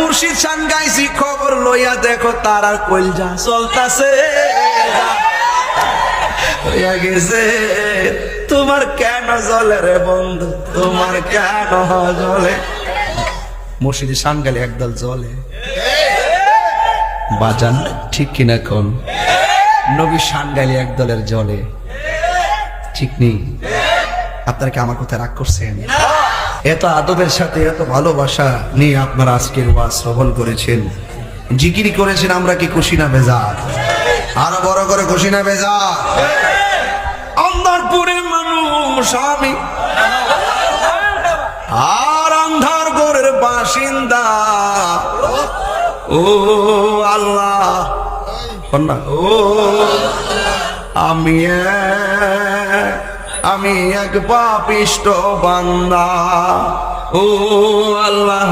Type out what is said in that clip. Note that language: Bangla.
মুর্শিদ শান গাইছি খবর লইয়া দেখো তারার কইলজা চলতাছে হইয়া গেছে। তোমার কেন জ্বলে রে বন্ধু, তোমার কেন জ্বলে? মুর্শিদ শান গালে একদল জ্বলে বাজান, ঠিক কিনা কোন? নবী শান গালে একদলের জ্বলে, ঠিক নেই? আপনারা কি আমার কথা রাগ করছেন? এত আদবের সাথে এত ভালোবাসা নিয়ে আপনারা আজকের ওয়াজ শ্রবণ করেছেন, জিকিরি করেছেন, আমরা কি খুশি না বেজার? আরো বড় করে খুশি না বেজার? অন্ধরপুরের মানুষ আমি, আর অন্ধরপুরের বাসিন্দা। ও আল্লাহ, ও আমি এক পাপিষ্ঠ বান্দা। ও আল্লাহ,